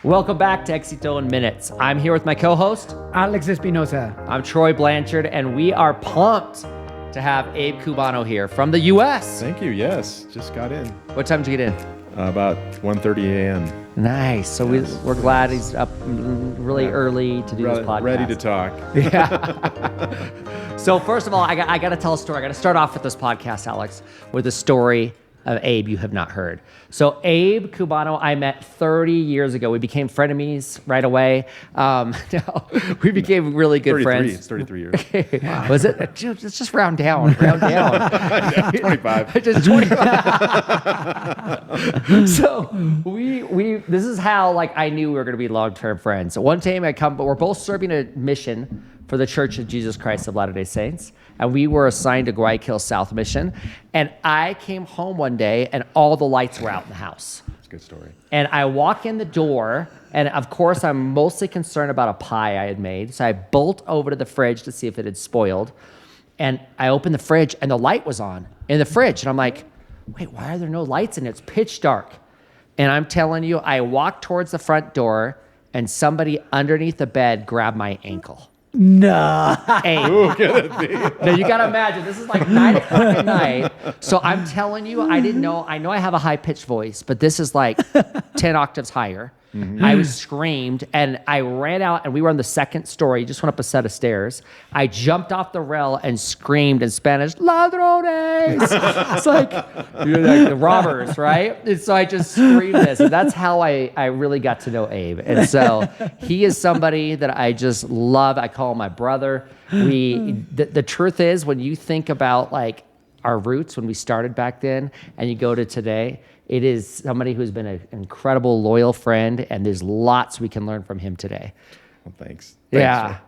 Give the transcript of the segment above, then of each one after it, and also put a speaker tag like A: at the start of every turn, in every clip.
A: Welcome back to Éxito in Minutes. I'm here with my co-host,
B: Alex Espinosa.
A: I'm Troy Blanchard, and we are pumped to have Abe Cubano here from the U.S.
C: Thank you. Yes, just got in.
A: What time did you get in?
C: About 1:30 a.m.
A: Nice. So we're glad he's up really early to do this podcast.
C: Ready to talk.
A: Yeah. So first of all, I got to tell a story. I got to start off with this podcast, Alex, with a story of Abe you have not heard. So Abe Cubano, I met 30 years ago. We became frenemies right away. No, we became really good
C: 33,
A: friends.
C: It's 33 years.
A: Wow. Was it? Let's just round down.
C: Yeah, 25.
A: Just 25. So we this is how I knew we were going to be long-term friends. So one time but we're both serving a mission for the Church of Jesus Christ of Latter-day Saints. And we were assigned to Guayaquil South Mission. And I came home one day and all the lights were out in the house.
C: It's a good story.
A: And I walk in the door, and of course I'm mostly concerned about a pie I had made. So I bolt over to the fridge to see if it had spoiled. And I opened the fridge and the light was on in the fridge. And I'm like, wait, why are there no lights in it? It's pitch dark. And I'm telling you, I walked towards the front door and somebody underneath the bed grabbed my ankle.
B: No.
A: Hey.
C: Ooh, can it be?
A: Now you gotta imagine, this is like 9 o'clock at night. So I'm telling you, I didn't know. I know I have a high pitched voice, but this is like 10 octaves higher. Mm-hmm. I was screamed and I ran out, and we were on the second story, just went up a set of stairs. I jumped off the rail and screamed in Spanish, ladrones! It's like the robbers, right? And so I just screamed this. And that's how I really got to know Abe. And so he is somebody that I just love. I call him my brother. The truth is, when you think about our roots when we started back then and you go to today, it is somebody who's been an incredible, loyal friend, and there's lots we can learn from him today.
C: Well, thanks.
A: Yeah.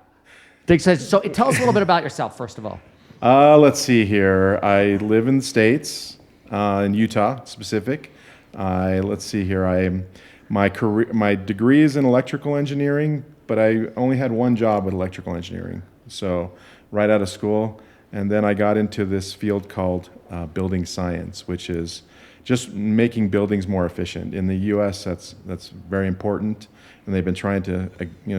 A: So tell us a little bit about yourself, first of all.
C: Let's see here. I live in the States, in Utah specific. Let's see here. My degree is in electrical engineering, but I only had one job with electrical engineering. So right out of school. And then I got into this field called building science, which is just making buildings more efficient. In the U.S., that's very important, and they've been trying to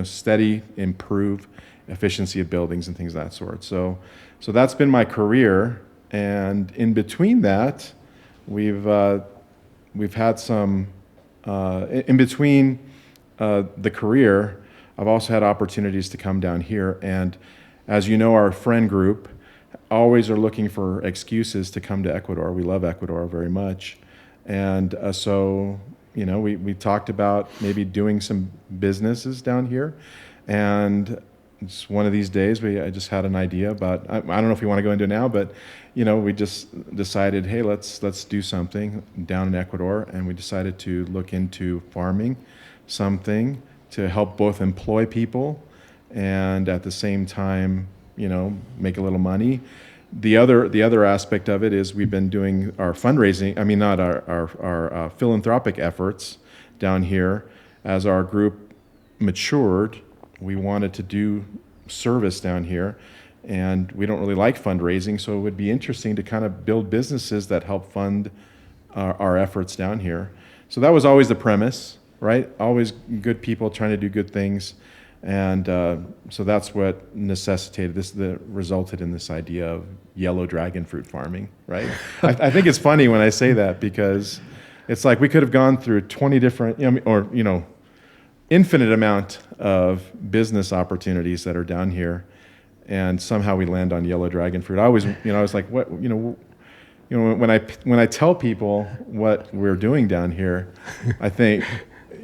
C: steady improve efficiency of buildings and things of that sort. So that's been my career, and in between that, we've had some in between the career. I've also had opportunities to come down here, and as you know, our friend group always are looking for excuses to come to Ecuador. We love Ecuador very much. And so, we talked about maybe doing some businesses down here. And it's one of these days, I just had an idea about, I don't know if you want to go into it now, but, we just decided, hey, let's do something down in Ecuador. And we decided to look into farming something to help both employ people and at the same time, make a little money. The other aspect of it is we've been doing our fundraising. I mean, not our philanthropic efforts down here. As our group matured, we wanted to do service down here, and we don't really like fundraising. So it would be interesting to kind of build businesses that help fund our efforts down here. So that was always the premise, right? Always good people trying to do good things. And so that's what necessitated this, resulted in this idea of yellow dragon fruit farming, right? I think it's funny when I say that, because it's like we could have gone through 20 different, infinite amount of business opportunities that are down here, and somehow we land on yellow dragon fruit. I always, I was like, what, when I tell people what we're doing down here, I think,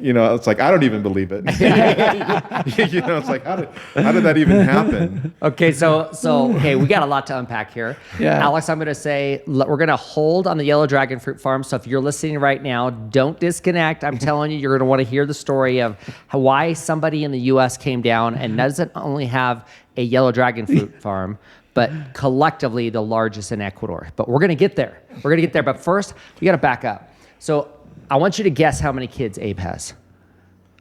C: it's like, I don't even believe it. It's like, how did that even happen?
A: Okay, so we got a lot to unpack here.
B: Yeah.
A: Alex, I'm going to say we're going to hold on the yellow dragon fruit farm. So if you're listening right now, don't disconnect. I'm telling you, you're going to want to hear the story of why somebody in the U.S. came down and doesn't only have a yellow dragon fruit farm, but collectively the largest in Ecuador. But we're going to get there. But first, we got to back up. So I want you to guess how many kids Abe has.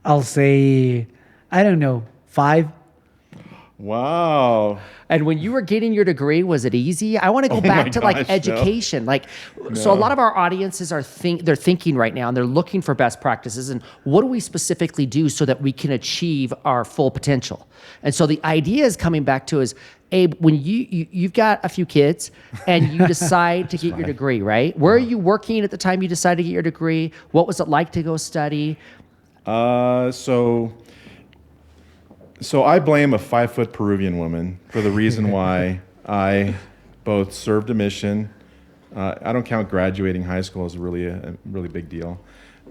B: I'll say, I don't know, 5.
C: Wow.
A: And when you were getting your degree, was it easy? I want to go back to
C: gosh,
A: like
C: no.
A: education. So a lot of our audiences are they're thinking right now and they're looking for best practices and what do we specifically do so that we can achieve our full potential? And so the idea is coming back to is, Abe, when you've got a few kids and you decide to get your degree, right? Where are you working at the time you decided to get your degree? What was it like to go study?
C: So I blame a 5-foot Peruvian woman for the reason why I both served a mission. I don't count graduating high school as really a really big deal.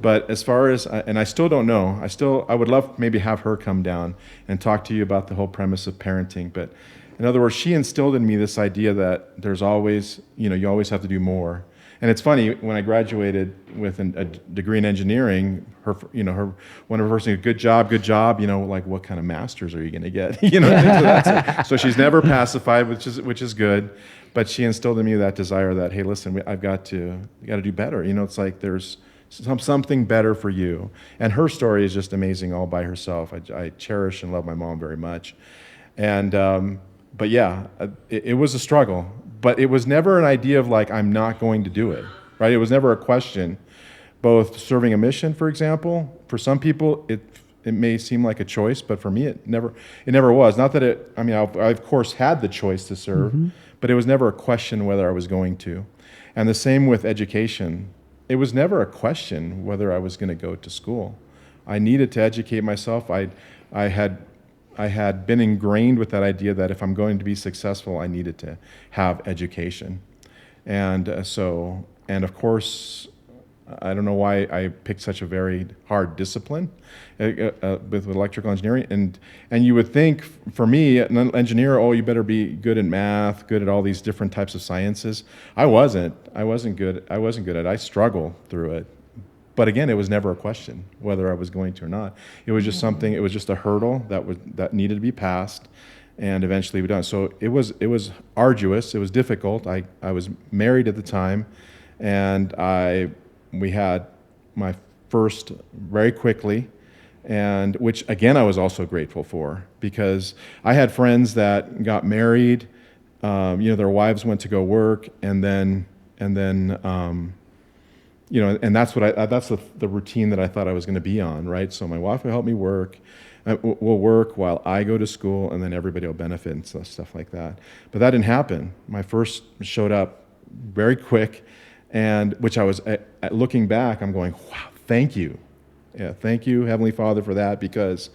C: But as far as, and I still don't know, I would love maybe have her come down and talk to you about the whole premise of parenting. But in other words, she instilled in me this idea that there's always, you always have to do more. And it's funny, when I graduated with a degree in engineering, one of her first things, good job, like what kind of masters are you going to get? So she's never pacified, which is good, but she instilled in me that desire that, hey, listen, I've got to do better. It's like there's something better for you. And her story is just amazing all by herself. I cherish and love my mom very much. And but yeah, it was a struggle. But it was never an idea of like, I'm not going to do it, right? It was never a question. Both serving a mission, for example, for some people, it may seem like a choice, but for me, it never was. Not that I of course had the choice to serve, but it was never a question whether I was going to. And the same with education. It was never a question whether I was going to go to school. I needed to educate myself. I had been ingrained with that idea that if I'm going to be successful, I needed to have education. And and of course, I don't know why I picked such a very hard discipline with electrical engineering. And you would think, for me, an engineer, you better be good at math, good at all these different types of sciences. I wasn't good at it. I struggled through it. But again, it was never a question whether I was going to or not. It was just something. It was just a hurdle that needed to be passed, and eventually we done. So it was arduous. It was difficult. I was married at the time, and we had my first very quickly, and which again I was also grateful for, because I had friends that got married. Their wives went to go work, and then. And that's that's the routine that I thought I was going to be on, right? So my wife will help me work, will work while I go to school, and then everybody will benefit and stuff like that. But that didn't happen. My first showed up very quick, and which I was, looking back, I'm going, wow, thank you. Yeah, thank you, Heavenly Father, for that, because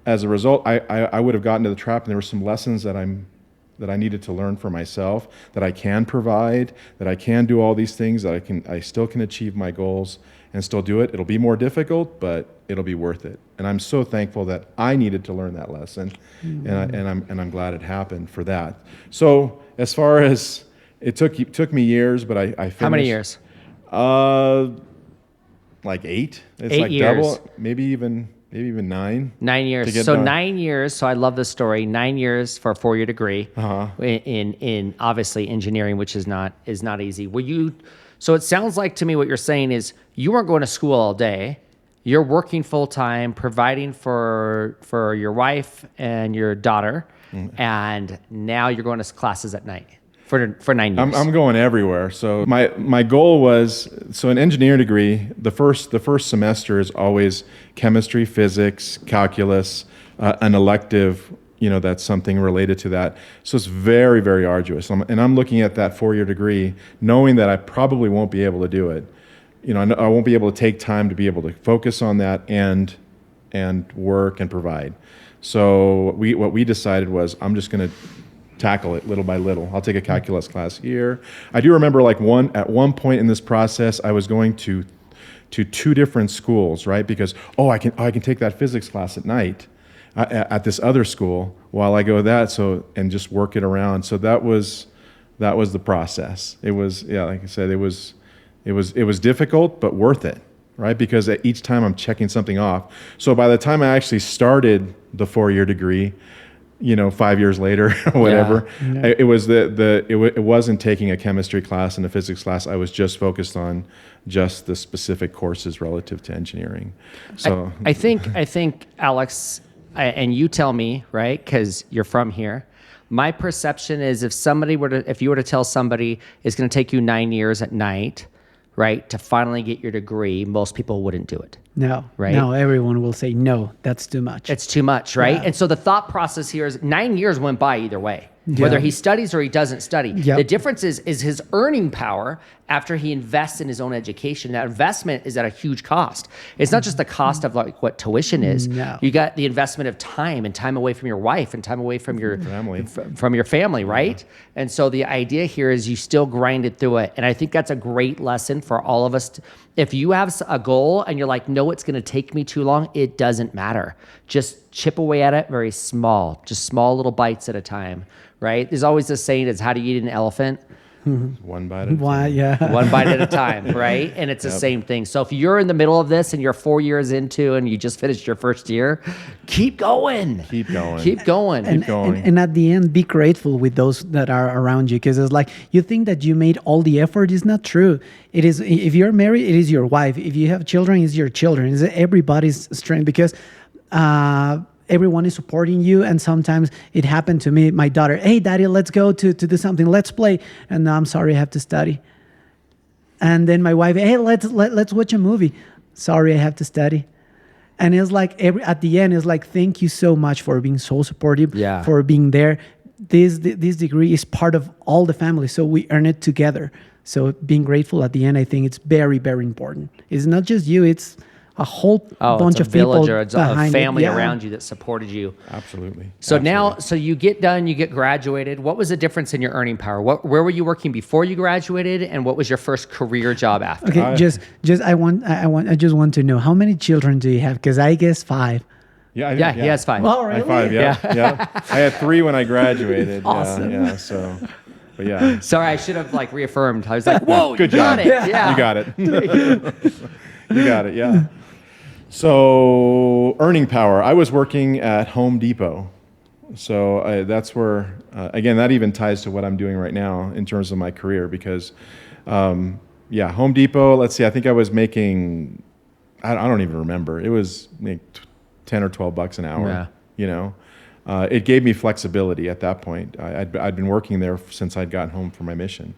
C: as a result, I would have gotten into the trap, and there were some lessons that I needed to learn for myself, that I can provide, that I can do all these things, that I still can achieve my goals and still do it. It'll be more difficult, but it'll be worth it. And I'm so thankful that I needed to learn that lesson, and I'm glad it happened for that. So as far as it took me years, but I finished.
A: How many years?
C: Like 8. It's
A: 8
C: like
A: years.
C: double, maybe even 9.
A: 9 years. So done. 9 years. So I love this story. 9 years for a 4-year degree in obviously engineering, which is not easy. So it sounds like to me what you're saying is you weren't going to school all day. You're working full time, providing for your wife and your daughter, and now you're going to classes at night for 9 years.
C: I'm going everywhere. So my goal was, so an engineering degree, the first semester is always chemistry, physics, calculus, an elective, that's something related to that. So it's very, very arduous. And I'm looking at that 4-year degree, knowing that I probably won't be able to do it. I won't be able to take time to be able to focus on that and work and provide. So what we decided was, I'm just going to tackle it little by little. I'll take a calculus class here. I do remember at one point in this process, I was going to 2 different schools, right? Because I can take that physics class at night at this other school while I go that, and just work it around. So that was the process. It was, like I said, it was difficult but worth it, right? Because each time I'm checking something off. So by the time I actually started the 4-year degree, 5 years later, or whatever, it was it wasn't taking a chemistry class and a physics class. I was just focused on just the specific courses relative to engineering. So
A: I think Alex, and you tell me, right? Because you're from here. My perception is if you were to tell somebody it's going to take you 9 years at night, right, to finally get your degree, most people wouldn't do it.
B: No,
A: right?
B: No, everyone will say, no, that's too much.
A: It's too much, right?
B: Yeah.
A: And so the thought process here is 9 years went by either way, whether he studies or he doesn't study.
B: Yep.
A: The difference is his earning power after he invests in his own education. That investment is at a huge cost. It's not just the cost of like what tuition is.
B: No.
A: You got the investment of time and time away from your wife and time away from your
C: family,
A: from your family, right? And so the idea here is you still grind it through it. And I think that's a great lesson for all of us. If you have a goal and you're like, no, it's going to take me too long, it doesn't matter. Just chip away at it very small, just small little bites at a time, right? There's always this saying, is how do you eat an elephant?
C: One bite at a time.
B: Why? Yeah.
A: One bite at a time, right? And it's the same thing. So if you're in the middle of this and you're 4 years into and you just finished your first year, keep going.
C: Keep going.
A: Keep going.
C: Keep going.
B: And at the end, be grateful with those that are around you, because it's like you think that you made all the effort. It's not true. It is. If you're married, it is your wife. If you have children, it's your children. It's everybody's strength, because everyone is supporting you. And sometimes it happened to me. My daughter, hey, daddy, let's go to do something. Let's play. And I'm sorry, I have to study. And then my wife, hey, let's watch a movie. Sorry, I have to study. And it's like at the end, it's like, thank you so much for being so supportive, for being there. This degree is part of all the family, so we earn it together. So being grateful at the end, I think it's very, very important. It's not just you; it's a whole bunch of
A: village
B: people
A: or it's
B: behind
A: a family
B: it.
A: around you that supported you.
C: Absolutely.
A: So now, so you get done, you get graduated. What was the difference in your earning power? Where were you working before you graduated, and what was your first career job after?
B: Okay, I just want to know, how many children do you have? Because I guess 5.
A: Yeah, he has 5.
B: Oh,
C: I
B: really?
C: had 5. Yeah. I had 3 when I graduated.
B: Awesome.
C: Yeah. So, but yeah.
A: Sorry, I should have like reaffirmed. I was like, whoa,
C: Good
A: you got
C: job.
A: it. Yeah.
C: You got it. You got it. Yeah. So earning power. I was working at Home Depot. So that's where, again, that even ties to what I'm doing right now in terms of my career, because, Home Depot, let's see, I think I was making, I don't even remember. It was like 10 or 12 bucks an hour,
A: Yeah.
C: you know. It gave me flexibility at that point. I'd been working there since I'd gotten home from my mission.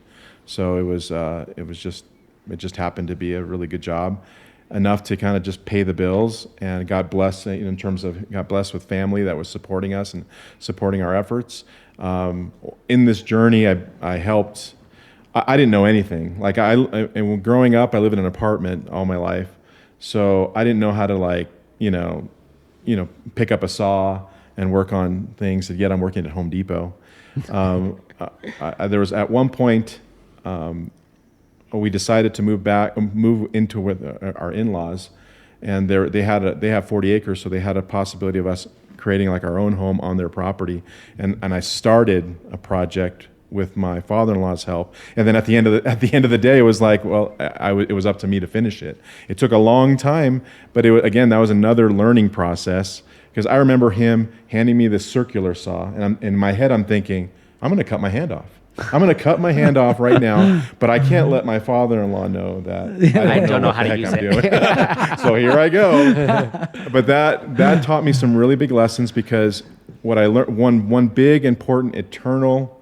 C: So it just happened to be a really good job, enough to kind of just pay the bills, and God bless, in terms of got blessed with family that was supporting us and supporting our efforts. In this journey, I helped. I didn't know anything. Like and growing up, I lived in an apartment all my life, so I didn't know how to pick up a saw and work on things. Yet I'm working at Home Depot. There was at one point. We decided to move into with our in-laws, and they have 40 acres, so they had a possibility of us creating like our own home on their property, and I started a project with my father-in-law's help, and then at the end of the day, it was like, well, it was up to me to finish it. It took a long time, but that was another learning process, because I remember him handing me this circular saw, and in my head I'm thinking, I'm going to cut my hand off. I'm going to cut my hand off right now, but I can't let my father-in-law know that I don't know how to use it. So here I go. But that taught me some really big lessons, because what I learned, one big, important, eternal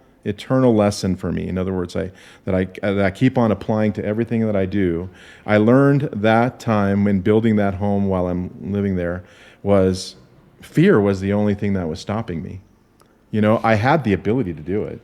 C: lesson for me, in other words, that I keep on applying to everything that I do. I learned that time when building that home while I'm living there, was fear was the only thing that was stopping me. I had the ability to do it.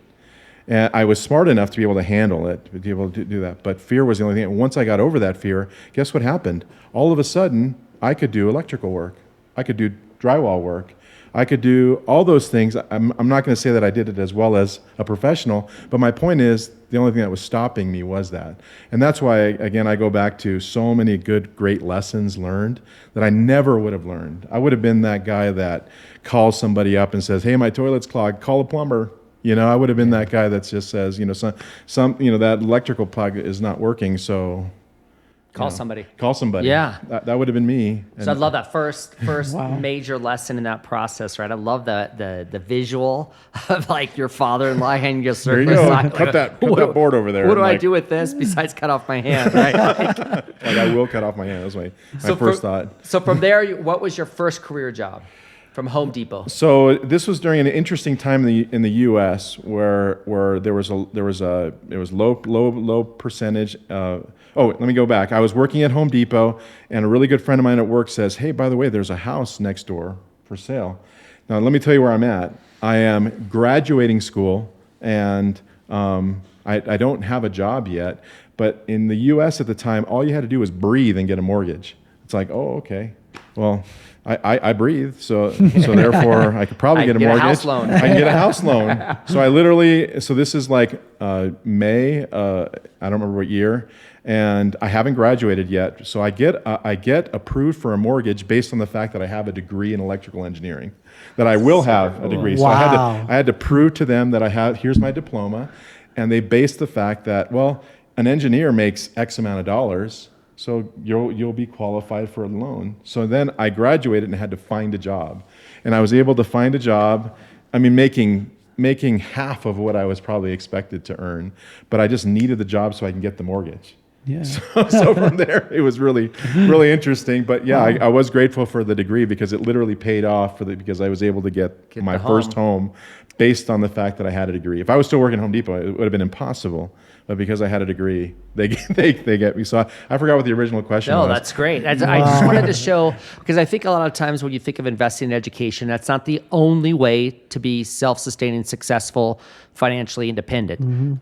C: And I was smart enough to be able to handle it, to be able to do that. But fear was the only thing. And once I got over that fear, guess what happened? All of a sudden, I could do electrical work. I could do drywall work. I could do all those things. I'm not going to say that I did it as well as a professional, but my point is, the only thing that was stopping me was that. And that's why, again, I go back to so many great lessons learned that I never would have learned. I would have been that guy that calls somebody up and says, hey, my toilet's clogged, call a plumber. I would have been that guy that just says, that electrical plug is not working, so
A: Call somebody.
C: Call somebody.
A: Yeah.
C: That would have been me.
A: So I love that first major lesson in that process, right? I love the visual of like your father-in-law handing you a
C: There you
A: surface.
C: go.
A: Like,
C: Cut that board over there.
A: What do I do with this besides cut off my hand, right?
C: I will cut off my hand. That's my first thought.
A: So from there, what was your first career job? from Home Depot.
C: So this was during an interesting time in the U.S. where there was low percentage. Let me go back. I was working at Home Depot, and a really good friend of mine at work says, "Hey, by the way, there's a house next door for sale." Now let me tell you where I'm at. I am graduating school, and I don't have a job yet. But in the U.S. at the time, all you had to do was breathe and get a mortgage. It's like, oh, okay. Well, I breathe, so therefore I could probably get a mortgage.
A: House loan.
C: I can get a house loan. So this is like May, I don't remember what year, and I haven't graduated yet. So I get approved for a mortgage based on the fact that I have a degree in electrical engineering, that I will have a degree. So
B: Wow.
C: I had to prove to them that here's my diploma, and they based the fact that, well, an engineer makes X amount of dollars, so you'll be qualified for a loan. So then I graduated and had to find a job. And I was able to find a job, making half of what I was probably expected to earn, but I just needed the job so I can get the mortgage.
B: Yeah.
C: So from there, it was really, really interesting. But yeah, I was grateful for the degree because it literally paid off because I was able to get my first home based on the fact that I had a degree. If I was still working at Home Depot, it would have been impossible. But because I had a degree, they get me. So I forgot what the original question was.
A: No, that's great. I just wanted to show, because I think a lot of times when you think of investing in education, that's not the only way to be self-sustaining, successful, financially independent.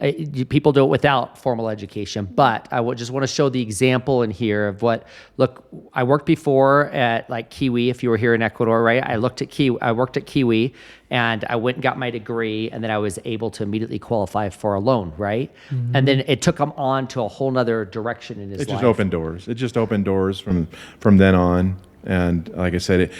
A: People do it without formal education. But I just want to show the example in here of look, I worked before at like Kiwi, if you were here in Ecuador, right? I worked at Kiwi, and I went and got my degree, and then I was able to immediately qualify for a loan, right? And then it took him on to a whole nother direction in his life.
C: It just opened doors. It just opened doors from then on. And like I said,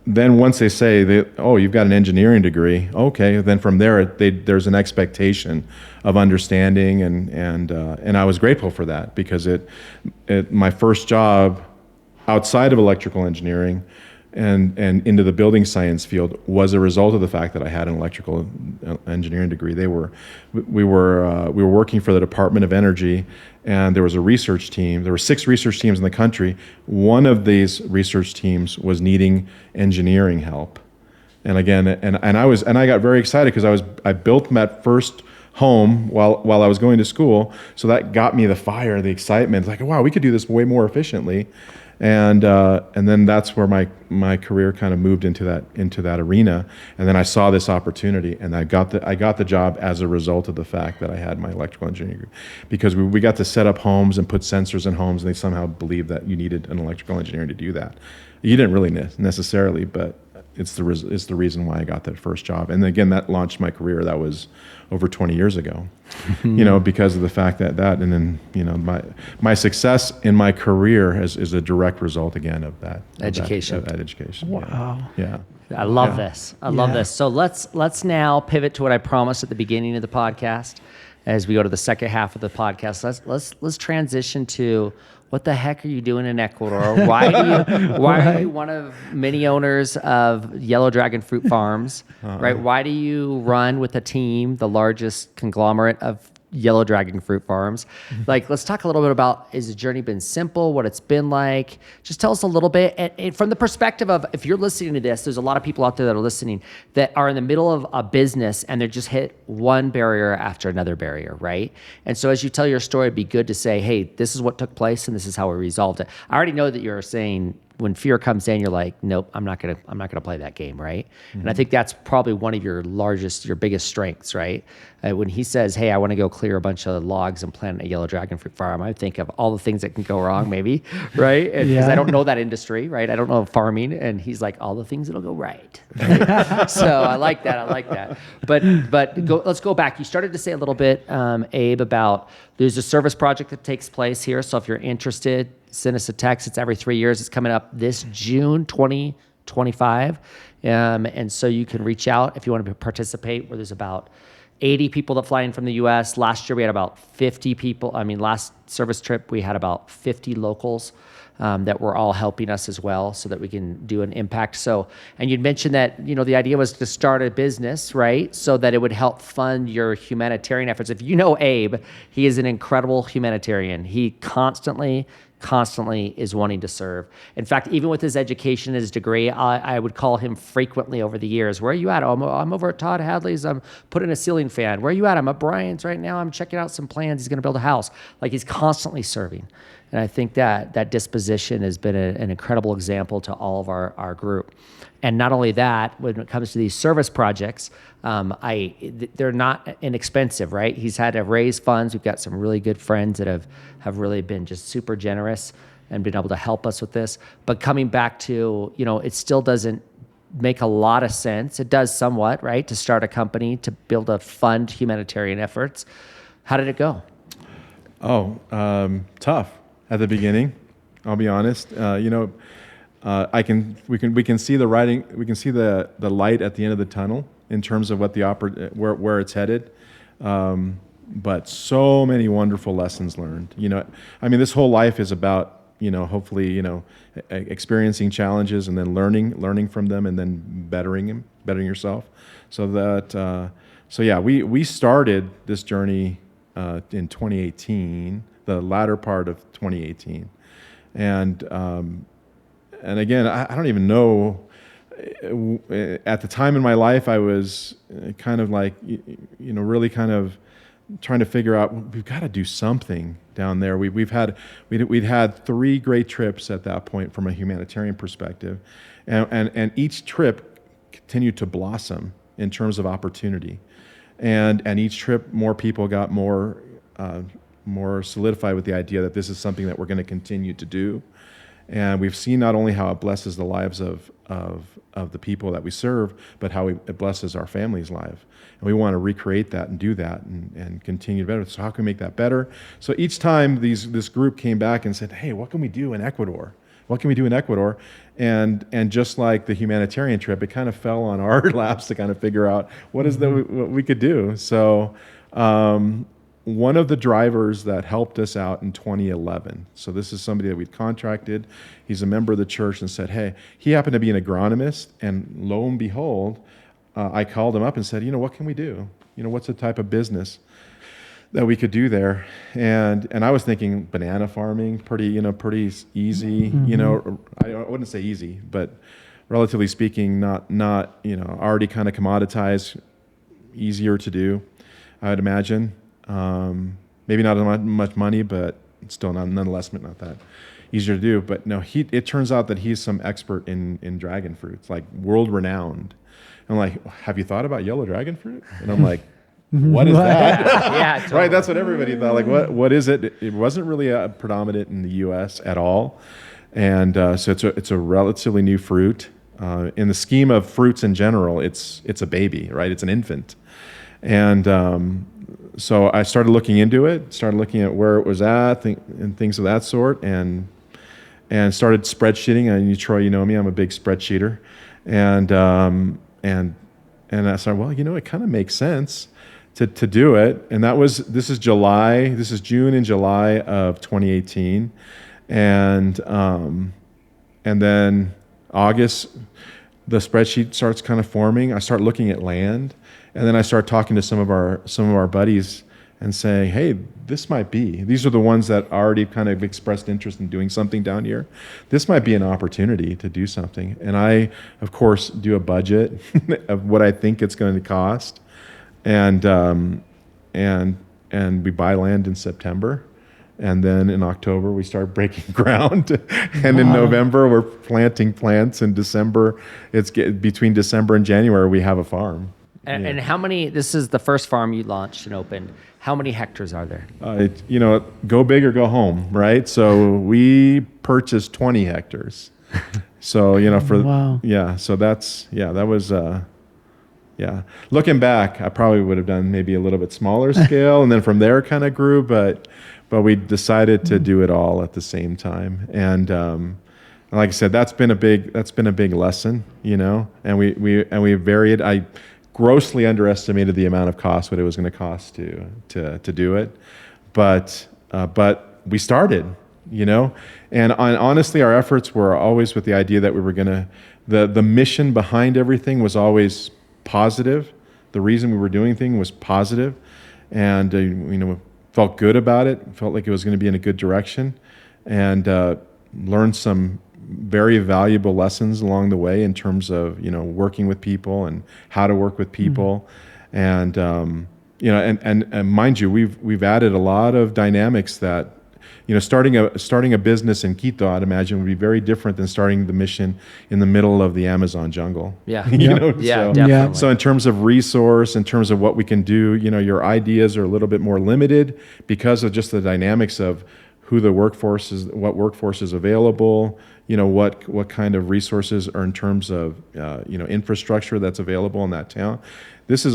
C: then once they say, you've got an engineering degree, okay, then from there, there's an expectation of understanding, and I was grateful for that because my first job outside of electrical engineering and into the building science field was a result of the fact that I had an electrical engineering degree. We were working for the Department of Energy, and there was a research team. There were 6 research teams in the country. One of these research teams was needing engineering help, and again, and I got very excited because I built that first home while I was going to school, so that got me the fire, the excitement. Like, wow, we could do this way more efficiently. And then that's where my career kind of moved into that arena. And then I saw this opportunity, and I got the job as a result of the fact that I had my electrical engineering degree, because we got to set up homes and put sensors in homes, and they somehow believed that you needed an electrical engineer to do that. You didn't really necessarily, but it's the reason why I got that first job. And again, that launched my career. That was over 20 years ago, because of the fact that and then, my success in my career is a direct result again of that
A: education.
C: That education.
B: Wow.
C: Yeah.
A: I love this. I love this. So let's now pivot to what I promised at the beginning of the podcast. As we go to the second half of the podcast, let's transition to what the heck are you doing in Ecuador? Why are you one of many owners of Yellow Dragon Fruit Farms? Right? Why do you run with a team, the largest conglomerate of Yellow Dragon Fruit Farms? Like, let's talk a little bit about, has the journey been simple, what it's been like? Just tell us a little bit. And from the perspective of, if you're listening to this, there's a lot of people out there that are listening that are in the middle of a business and they're just hit one barrier after another barrier, right? And so as you tell your story, it'd be good to say, hey, this is what took place and this is how we resolved it. I already know that you're saying, when fear comes in, you're like, nope, I'm not gonna play that game, right? Mm-hmm. And I think that's probably one of your biggest strengths, right? When he says, hey, I want to go clear a bunch of logs and plant a Yellow Dragon Fruit Farm, I think of all the things that can go wrong, maybe, right? Because I don't know that industry, right? I don't know farming, and he's like, all the things that'll go right. So I like that. But let's go back. You started to say a little bit, Abe, about there's a service project that takes place here. So if you're interested, send us a text. It's every 3 years. It's coming up this June 2025. And so you can reach out if you want to participate, where there's about 80 people that fly in from the U.S. Last year, we had about 50 people. Last service trip, we had about 50 locals that were all helping us as well, so that we can do an impact. So, and you'd mentioned that, the idea was to start a business, right? So that it would help fund your humanitarian efforts. If you know Abe, he is an incredible humanitarian. He constantly constantly is wanting to serve. In fact, even with his education, his degree, I would call him frequently over the years. Where are you at? Oh, I'm over at Todd Hadley's. I'm putting a ceiling fan. Where are you at? I'm at Brian's right now. I'm checking out some plans. He's going to build a house. Like, he's constantly serving. And I think that disposition has been an incredible example to all of our group. And not only that, when it comes to these service projects, they're not inexpensive, right? He's had to raise funds. We've got some really good friends that have really been just super generous and been able to help us with this. But coming back to, it still doesn't make a lot of sense. It does somewhat, right? To start a company, to build a fund humanitarian efforts. How did it go?
C: Tough at the beginning. I'll be honest. We can see the writing. We can see the light at the end of the tunnel in terms of what where it's headed. But so many wonderful lessons learned. This whole life is about hopefully experiencing challenges and then learning from them and then bettering yourself. We started this journey in 2018, the latter part of 2018, and again, I don't even know. At the time in my life, I was kind of like, really kind of trying to figure out, we've got to do something down there. We'd had 3 great trips at that point from a humanitarian perspective, and each trip continued to blossom in terms of opportunity, and each trip more people got more solidified with the idea that this is something that we're going to continue to do. And we've seen not only how it blesses the lives of the people that we serve, but how it blesses our family's life. And we want to recreate that and do that and continue better. So how can we make that better? So each time this group came back and said, hey, what can we do in Ecuador? What can we do in Ecuador? And just like the humanitarian trip, it kind of fell on our laps to kind of figure out what we could do. So one of the drivers that helped us out in 2011, so this is somebody that we'd contracted, he's a member of the church, and said, hey, he happened to be an agronomist, and lo and behold, I called him up and said, what can we do? What's the type of business that we could do there? And I was thinking banana farming, pretty easy, I wouldn't say easy, but relatively speaking, not already kind of commoditized, easier to do, I would imagine. Maybe not as much money, but still nonetheless not that easier to do. But no, it turns out that he's some expert in dragon fruits, like world renowned. I'm like, have you thought about yellow dragon fruit? And I'm like, what is that?
A: Yeah, totally.
C: Right. That's what everybody thought. Like, what is it? It wasn't really predominant in the U.S. at all, and so it's a relatively new fruit. In the scheme of fruits in general, it's a baby, right? It's an infant, and so I started looking into it, started looking at where it was at and things of that sort, and started spreadsheeting. And Troy, you know me, I'm a big spreadsheeter, and I said, well, it kind of makes sense to do it. And this is June and July of 2018, and then August, the spreadsheet starts kind of forming. I start looking at land. And then I start talking to some of our buddies and saying, hey, these are the ones that already kind of expressed interest in doing something down here. This might be an opportunity to do something. And I, of course, do a budget of what I think it's going to cost. And we buy land in September. And then in October, we start breaking ground. And in November, we're planting plants. In December, between December and January, we have a farm.
A: And how many, this is the first farm you launched and opened, how many hectares are there?
C: Go big or go home, right? So we purchased 20 hectares. So,
B: Wow.
C: So that was, Looking back, I probably would have done maybe a little bit smaller scale, and then from there kind of grew, but we decided to do it all at the same time. And like I said, that's been a big lesson, and we varied. I grossly underestimated the amount of cost, what it was going to cost to do it, but we started, and honestly, our efforts were always with the idea that we were going to, the mission behind everything was always positive. The reason we were doing things was positive, and felt good about it. Felt like it was going to be in a good direction, and learned some very valuable lessons along the way in terms of working with people and how to work with people, and and mind you, we've added a lot of dynamics that starting a business in Quito, I'd imagine, would be very different than starting the mission in the middle of the Amazon jungle.
A: Yeah,
C: so,
A: definitely.
C: So in terms of resource, in terms of what we can do, your ideas are a little bit more limited because of just the dynamics of who the workforce is, what workforce is available, what kind of resources are in terms of infrastructure that's available in that town. This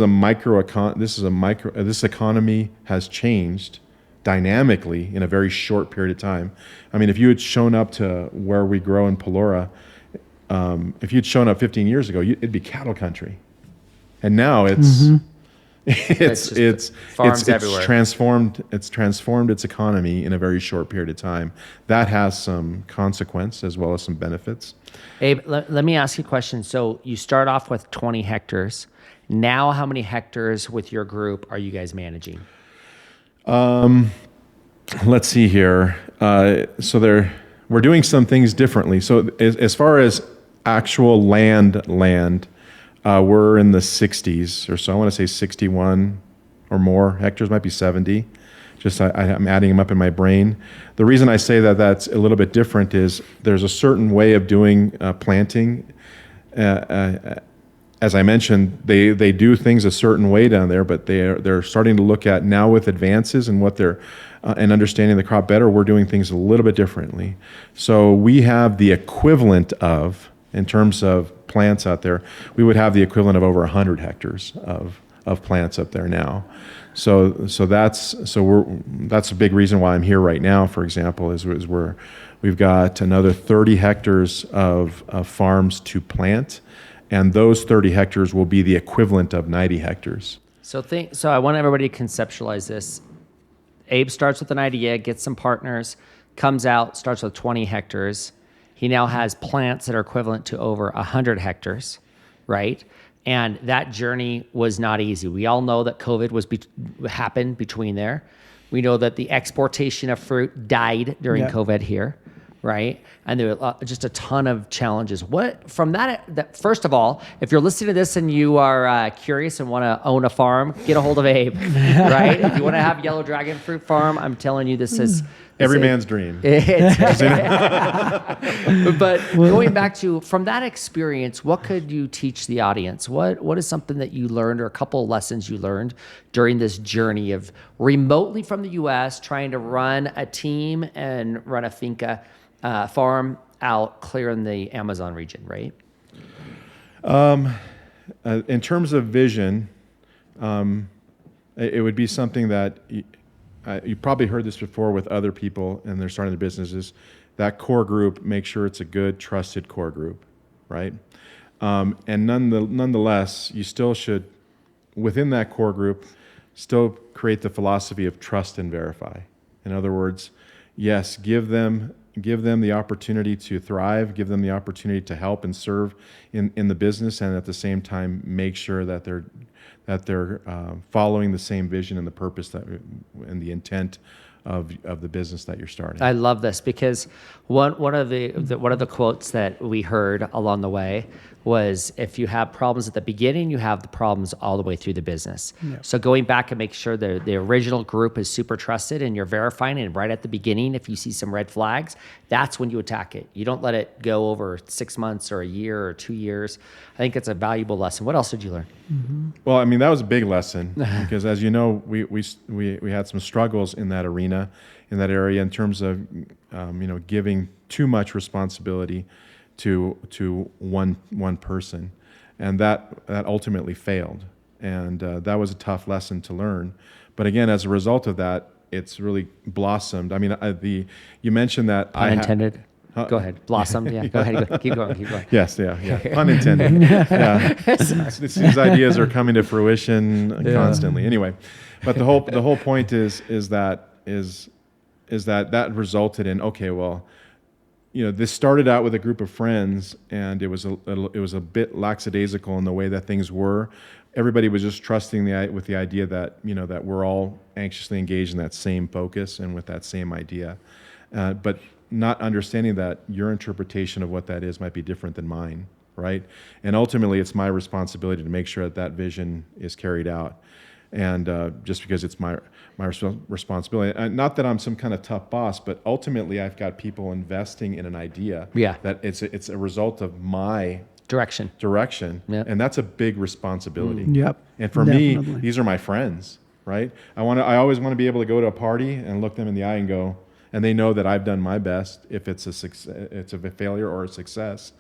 C: economy has changed dynamically in a very short period of time. I mean, if you had shown up to where we grow in Pelora, if you'd shown up 15 years ago, it'd be cattle country, and now it's
A: farms everywhere.
C: Transformed its economy in a very short period of time. That has some consequence as well as some benefits.
A: Abe, let me ask you a question. So you start off with 20 hectares. Now, how many hectares with your group are you guys managing?
C: Let's see here. We're doing some things differently. So as far as actual land, we're in the 60s or so. I want to say 61 or more hectares, might be 70. Just I'm adding them up in my brain. The reason I say that that's a little bit different is there's a certain way of doing planting. As I mentioned, they do things a certain way down there, but they're starting to look at now with advances and what they're and understanding the crop better. We're doing things a little bit differently. So we have the equivalent of, in terms of plants out there, we would have the equivalent of over 100 hectares of plants up there now. So that's a big reason why I'm here right now. For example, is we've got another 30 hectares of farms to plant. And those 30 hectares will be the equivalent of 90 hectares.
A: So I want everybody to conceptualize this. Abe starts with an idea, gets some partners, comes out, starts with 20 hectares. He now has plants that are equivalent to over 100 hectares, right? And that journey was not easy. We all know that COVID happened between there. We know that the exportation of fruit died during COVID here. Right? And there were just a ton of challenges. First of all, if you're listening to this and you are curious and want to own a farm, get a hold of Abe, right? If you want to have yellow dragon fruit farm, I'm telling you, this is
C: every man's dream.
A: But going back to, from that experience, what could you teach the audience? What is something that you learned, or a couple of lessons you learned during this journey of remotely from the U.S., trying to run a team and run a finca farm out clear in the Amazon region, right?
C: In terms of vision, it would be something that you probably heard this before with other people, and they're starting their businesses. That core group, make sure it's a good, trusted core group, right? And nonetheless, you still should, within that core group, still create the philosophy of trust and verify. In other words, yes, give them the opportunity to thrive, give them the opportunity to help and serve in the business, and at the same time make sure that they're following the same vision and the purpose and the intent of the business that you're starting.
A: I love this because one of the quotes that we heard along the way was, if you have problems at the beginning, you have the problems all the way through the business. Yeah. So going back and make sure the original group is super trusted, and you're verifying it right at the beginning. If you see some red flags, that's when you attack it. You don't let it go over 6 months or a year or 2 years. I think it's a valuable lesson. What else did you learn?
B: Mm-hmm.
C: Well, I mean, that was a big lesson because, as you know, we had some struggles in that arena, in that area, in terms of giving too much responsibility to one person, and that ultimately failed, and that was a tough lesson to learn. But again, as a result of that, it's really blossomed. I mean, you mentioned that
A: pun intended. Go ahead, blossomed. Yeah, go ahead. Keep going.
C: Yes, yeah. Pun intended. Yeah, these ideas are coming to fruition constantly. Anyway, but the whole point is that resulted in, okay, well, this started out with a group of friends, and it was a bit lackadaisical in the way that things were. Everybody was just trusting with the idea that that we're all anxiously engaged in that same focus and with that same idea. But not understanding that your interpretation of what that is might be different than mine, right? And ultimately, it's my responsibility to make sure that that vision is carried out. And just because it's my responsibility, and not that I'm some kind of tough boss, but ultimately I've got people investing in an idea that it's a result of my direction, and that's a big responsibility.
B: Yep.
C: And for me, these are my friends, right? I always want to be able to go to a party and look them in the eye and go, and they know that I've done my best, if it's a failure or a success.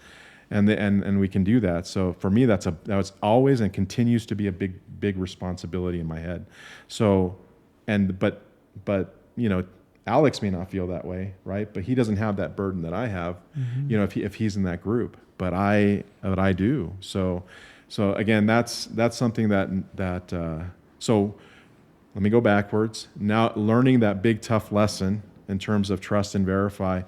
C: And we can do that. So for me, that was always and continues to be a big responsibility in my head. So, but Alex may not feel that way, right? But he doesn't have that burden that I have, if he's in that group. But I do. So again, that's something that. So let me go backwards. Now, learning that big tough lesson in terms of trust and verify.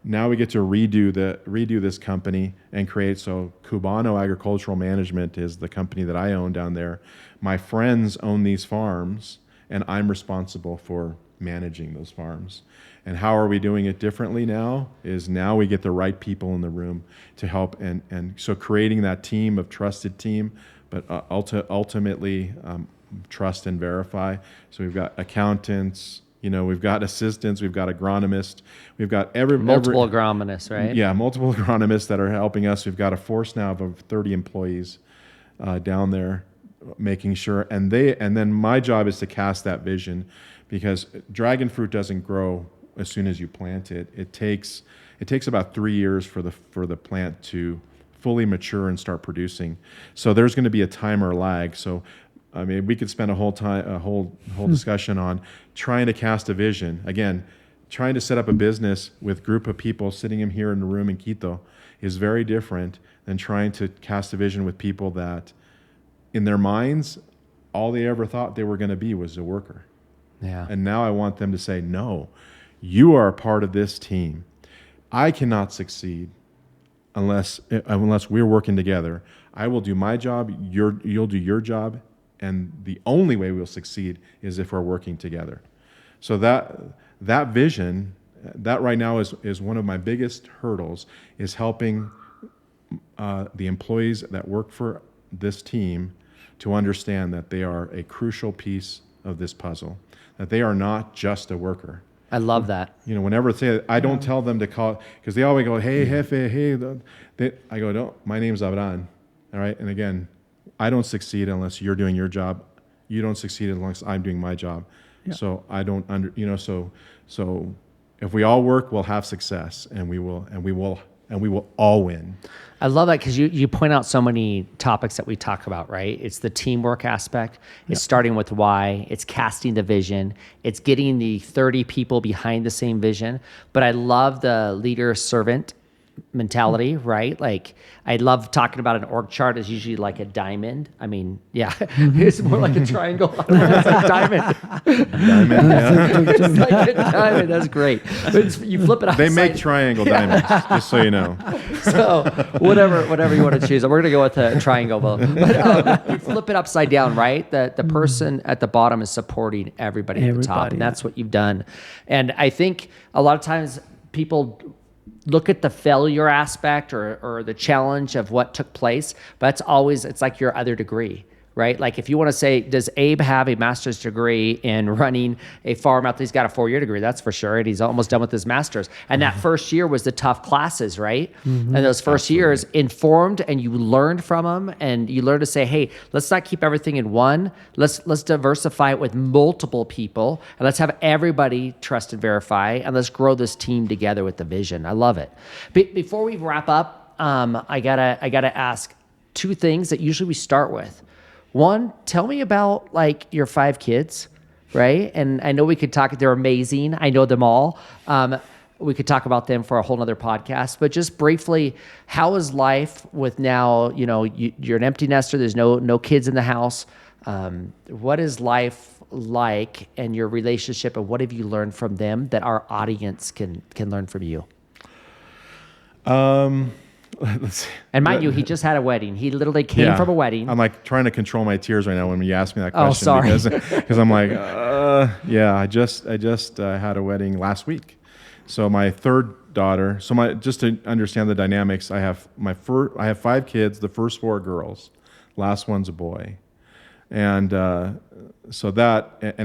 C: Now we get to redo this company and create. So Cubano Agricultural Management is the company that I own down there. My friends own these farms, and I'm responsible for managing those farms. And how are we doing it differently now? Is now we get the right people in the room to help, and so creating that team of trusted team, but ultimately trust and verify. So we've got accountants. We've got assistants, we've got agronomists, we've got
A: multiple agronomists, right?
C: Yeah, multiple agronomists that are helping us. We've got a force now of 30 employees down there, making sure. And then my job is to cast that vision, because dragon fruit doesn't grow as soon as you plant it. It takes about 3 years for the plant to fully mature and start producing. So there's going to be a timer lag. So I mean, we could spend a whole discussion on trying to cast a vision. Again, trying to set up a business with a group of people sitting in here in the room in Quito is very different than trying to cast a vision with people that, in their minds, all they ever thought they were going to be was a worker.
A: Yeah.
C: And now I want them to say, no, you are a part of this team. I cannot succeed unless we're working together. I will do my job, you'll do your job. And the only way we'll succeed is if we're working together. So that vision, that right now is one of my biggest hurdles, is helping the employees that work for this team to understand that they are a crucial piece of this puzzle, that they are not just a worker.
A: I love that.
C: Whenever I don't tell them to call, because they always go, hey, jefe, hey. I go, no, my name's Abraham, all right? And again, I don't succeed unless you're doing your job. You don't succeed unless I'm doing my job. Yeah. So I don't so if we all work, we'll have success, and we will all win.
A: I love that, because you point out so many topics that we talk about, right? It's the teamwork aspect. It's starting with why. It's casting the vision. It's getting the 30 people behind the same vision. But I love the leader-servant mentality, right? Like, I love talking about an org chart is usually like a diamond. I mean, yeah, it's more like a triangle. It's a diamond. It's like a diamond. That's great. But you flip it upside.
C: They make triangle diamonds, just so you know.
A: So whatever you want to choose. We're going to go with a triangle. But you flip it upside down, right? The person at the bottom is supporting everybody at the top. And that's what you've done. And I think a lot of times people look at the failure aspect or the challenge of what took place, but it's like your other degree, right? Like, if you want to say, does Abe have a master's degree in running a farm out there? He's got a 4-year degree, that's for sure. And he's almost done with his master's. And that first year was the tough classes, right? Mm-hmm. And those first years informed, and you learned from them, and you learned to say, hey, let's not keep everything in one. Let's diversify it with multiple people, and let's have everybody trust and verify, and let's grow this team together with the vision. I love it. Before we wrap up, I gotta ask 2 things that usually we start with. One, tell me about like your 5 kids, right? And I know we could talk, they're amazing. I know them all. We could talk about them for a whole nother podcast, but just briefly, how is life with now, you're an empty nester, there's no kids in the house. What is life like, and your relationship, and what have you learned from them that our audience can learn from you?
C: Let's see.
A: And mind you, he just had a wedding. He literally came from a wedding.
C: I'm like trying to control my tears right now when you ask me that question.
A: Oh, sorry.
C: Because I'm like, I just had a wedding last week. So my third daughter. So just to understand the dynamics, I have 5 kids. The first 4 are girls, last one's a boy, and and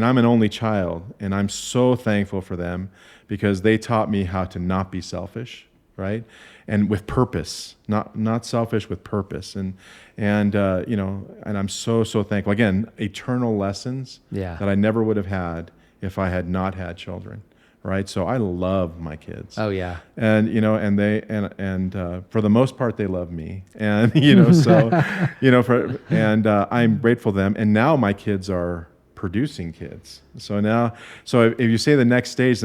C: I'm an only child, and I'm so thankful for them because they taught me how to not be selfish, right? And with purpose, not selfish, with purpose, and I'm so thankful. Again, eternal lessons that I never would have had if I had not had children, right? So I love my kids.
A: Oh yeah.
C: And they for the most part they love me, and I'm grateful for them. And now my kids are producing kids. So if you say the next stage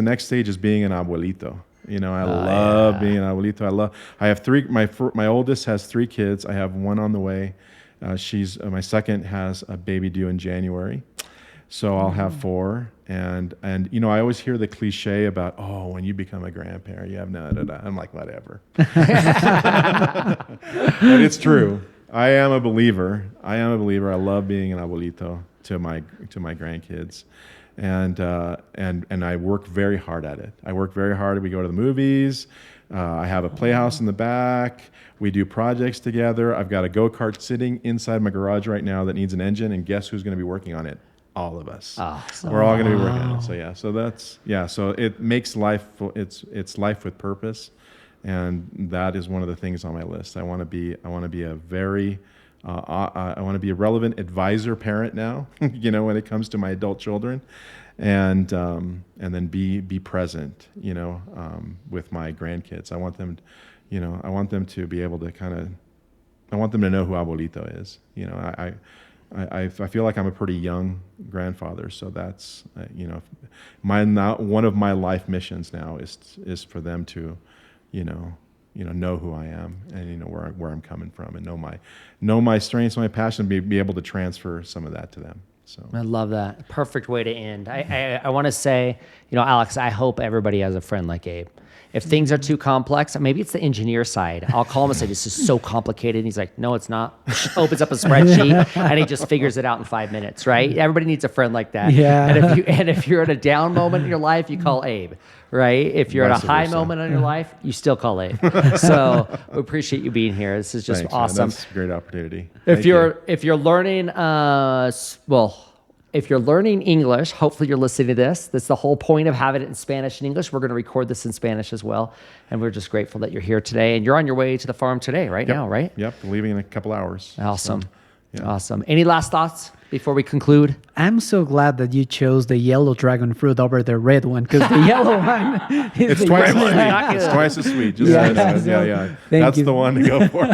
C: is being an abuelito. I love being an abuelito. I have 3. My oldest has 3 kids. I have 1 on the way. My second has a baby due in January. So I'll have 4. And I always hear the cliche about, when you become a grandparent, you have no. I'm like, whatever. But it's true. I am a believer. I love being an abuelito to my grandkids. And I work very hard at it. We go to the movies. I have a playhouse in the back. We do projects together. I've got a go-kart sitting inside my garage right now that needs an engine, and guess who's going to be working on it? All of us. We're all going to be working on it. So it makes life. It's life with purpose, and that is one of the things on my list. I want to be a very I want to be a relevant advisor parent now, when it comes to my adult children, and then be present, with my grandkids. I want them to be able to I want them to know who abuelito is. I feel like I'm a pretty young grandfather, so that's one of my life missions now is for them to, know who I am and where I'm coming from, and know my strengths, my passion, be able to transfer some of that to them. So
A: I love that. Perfect way to end. I want to say, Alex, I hope everybody has a friend like Abe. If things are too complex, maybe it's the engineer side. I'll call him and say, this is so complicated. And he's like, no, it's not. Opens up a spreadsheet and he just figures it out in 5 minutes, right? Everybody needs a friend like that.
B: Yeah.
A: And if you're at a down moment in your life, you call Abe, right? If you're at a high moment in your life, you still call Abe. So we appreciate you being here. This is just
C: Thanks,
A: awesome.
C: Man. That's a great opportunity.
A: If you're learning, if you're learning English, hopefully you're listening to this. That's the whole point of having it in Spanish and English. We're going to record this in Spanish as well. And we're just grateful that you're here today. And you're on your way to the farm today, now, right?
C: Yep, leaving in a couple hours.
A: Awesome. So, Awesome. Any last thoughts before we conclude?
B: I'm so glad that you chose the yellow dragon fruit over the red one, because the yellow one is
C: it's twice as sweet. It's twice as sweet. That's the one to go for.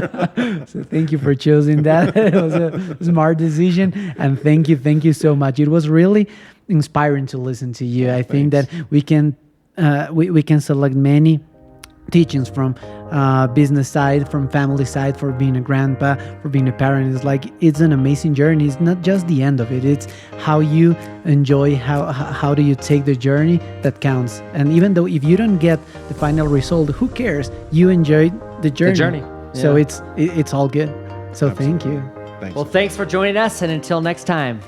B: So thank you for choosing that. It was a smart decision, and thank you so much. It was really inspiring to listen to you. I think that we can select many teachings from business side, from family side, for being a grandpa, for being a parent. It's an amazing journey. It's not just the end of it. It's how you enjoy, how do you take the journey that counts. And even though if you don't get the final result, who cares? You enjoyed the journey. So it's all good. So Absolutely. Thank you.
C: Thanks.
A: Well, thanks for joining us, and until next time.